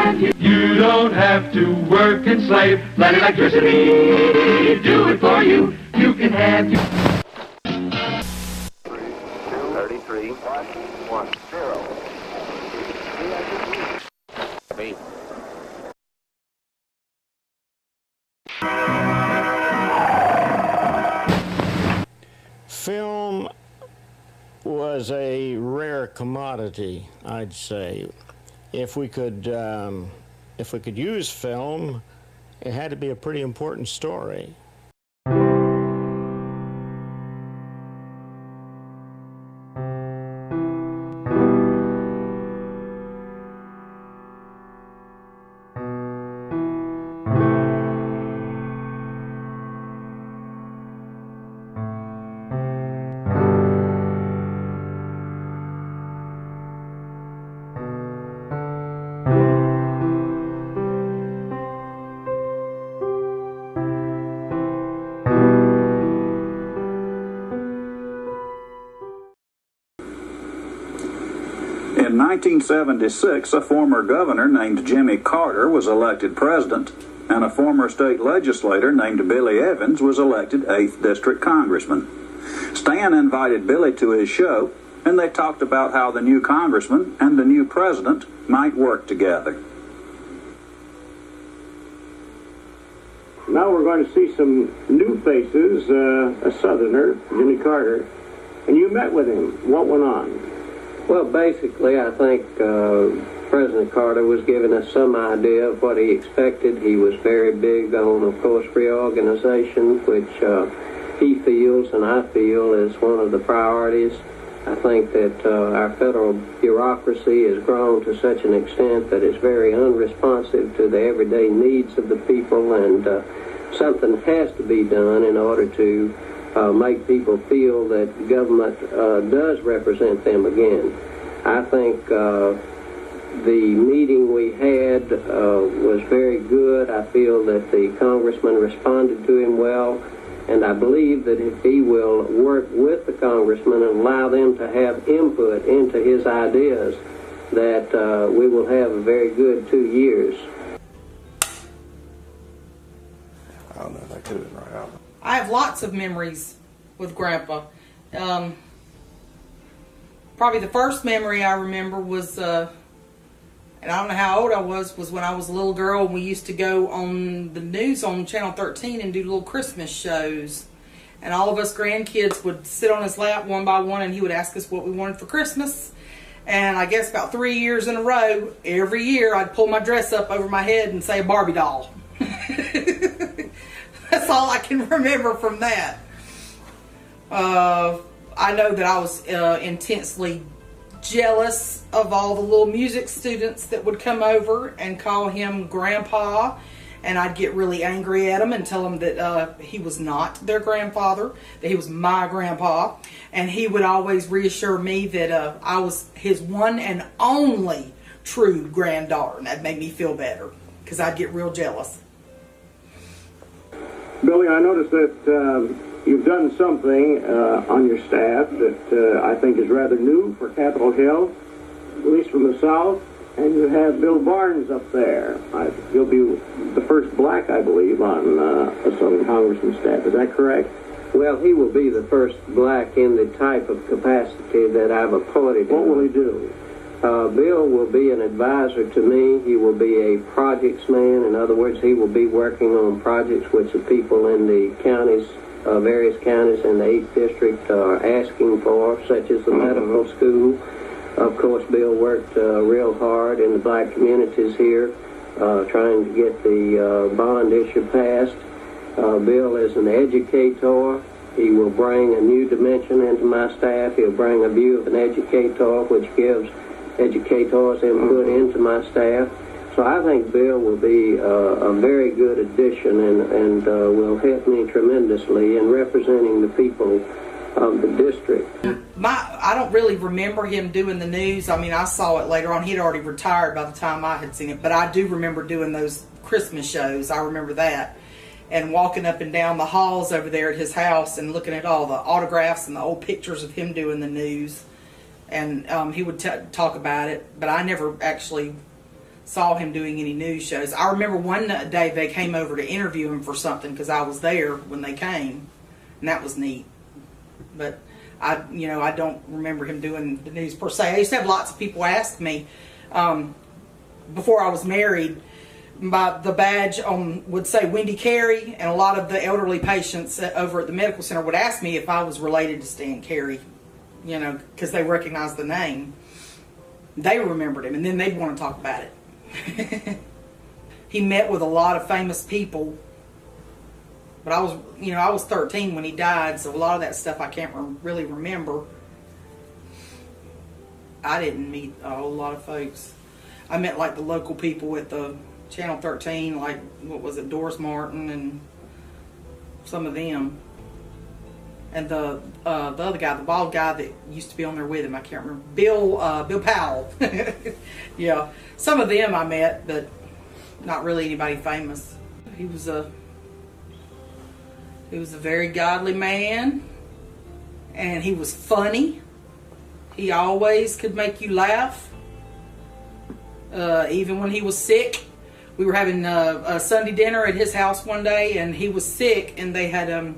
have you. You don't have to work and slave. Let electricity do it for you. You can have you. 33, 1, 0. Film was a rare commodity, I'd say. If we could use film, it had to be a pretty important story. In 1976, a former governor named Jimmy Carter was elected president, and a former state legislator named Billy Evans was elected 8th District Congressman. Stan invited Billy to his show, and they talked about how the new congressman and the new president might work together. Now we're going to see some new faces, a Southerner, Jimmy Carter, and you met with him. What went on? Well, basically, I think President Carter was giving us some idea of what he expected. He was very big on, of course, reorganization, which he feels and I feel is one of the priorities. I think that our federal bureaucracy has grown to such an extent that it's very unresponsive to the everyday needs of the people, and something has to be done in order to make people feel that government does represent them again. I think the meeting we had was very good. I feel that the congressman responded to him well, and I believe that if he will work with the congressman and allow them to have input into his ideas, that we will have a very good 2 years. I don't know, that could have been right out. I have lots of memories with Grandpa. Probably the first memory I remember was, and I don't know how old I was when I was a little girl, and we used to go on the news on Channel 13 and do little Christmas shows. And all of us grandkids would sit on his lap one by one, and he would ask us what we wanted for Christmas. And I guess about 3 years in a row, every year I'd pull my dress up over my head and say a Barbie doll. That's all I can remember from that. I know that I was intensely jealous of all the little music students that would come over and call him Grandpa, and I'd get really angry at him and tell him that he was not their grandfather, that he was my grandpa, and he would always reassure me that I was his one and only true granddaughter, and that made me feel better because I'd get real jealous. Billy, I noticed that you've done something on your staff that I think is rather new for Capitol Hill, at least from the South, and you have Bill Barnes up there. He'll be the first black, I believe, on a Southern Congressman's staff. Is that correct? Well, he will be the first black in the type of capacity that I've appointed him. What will he do? Bill will be an advisor to me. He will be a projects man. In other words, he will be working on projects which the people in the counties, various counties in the 8th District are asking for, such as the medical school. Of course, Bill worked real hard in the black communities here, trying to get the bond issue passed. Bill is an educator. He will bring a new dimension into my staff. He'll bring a view of an educator, which gives educators input into my staff. So I think Bill will be a very good addition and will help me tremendously in representing the people of the district. I don't really remember him doing the news. I mean, I saw it later on. He'd already retired by the time I had seen it, but I do remember doing those Christmas shows. I remember that. And walking up and down the halls over there at his house and looking at all the autographs and the old pictures of him doing the news. And he would talk about it, but I never actually saw him doing any news shows. I remember one day they came over to interview him for something because I was there when they came, and that was neat. But I don't remember him doing the news per se. I used to have lots of people ask me before I was married. The badge would say Wendy CAREY, and a lot of the elderly patients over at the medical center would ask me if I was related to Stan CAREY, because they recognized the name. They remembered him, and then they'd want to talk about it. He met with a lot of famous people, but I was 13 when he died, so a lot of that stuff I can't really remember. I didn't meet a whole lot of folks. I met like the local people at the Channel 13, like, what was it, Doris Martin and some of them. And the other guy, the bald guy that used to be on there with him, I can't remember, Bill Powell. Yeah, some of them I met, but not really anybody famous. He was a very godly man, and he was funny. He always could make you laugh, even when he was sick. We were having a Sunday dinner at his house one day, and he was sick, and they had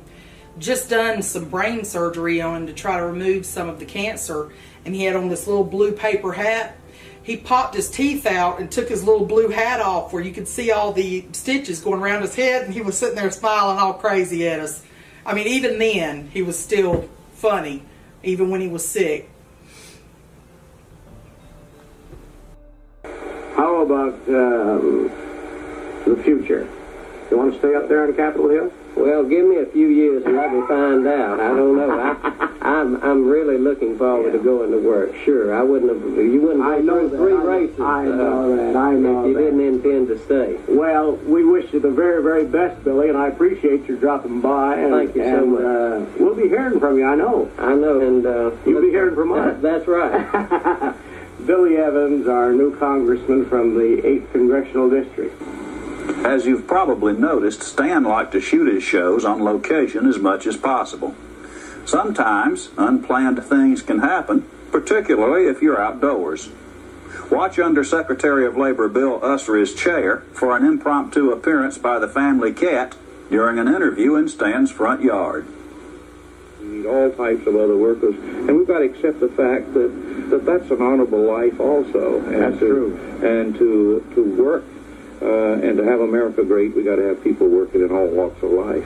just done some brain surgery on him to try to remove some of the cancer, and he had on this little blue paper hat. He popped his teeth out and took his little blue hat off where you could see all the stitches going around his head, and he was sitting there smiling all crazy at us. I mean, even then, he was still funny, even when he was sick. How about the future? You want to stay up there on Capitol Hill? Well, give me a few years and let me find out. I don't know. I'm really looking forward to going to work. Sure, you wouldn't I go know through 3 that. races. I know that. I know if you that. didn't intend to stay. Well, we wish you the very, very best, Billy, and I appreciate your dropping by. And, Thank you so much. We'll be hearing from you, I know. I know, and You'll be hearing from us. That's right. Billy Evans, our new congressman from the 8th Congressional District. As you've probably noticed, Stan liked to shoot his shows on location as much as possible. Sometimes unplanned things can happen, particularly if you're outdoors. Watch Undersecretary of Labor Bill Usry's chair for an impromptu appearance by the family cat during an interview in Stan's front yard. We need all types of other workers, and we've got to accept the fact that that's an honorable life also. And That's true. And to work and to have America great, we got to have people working in all walks of life.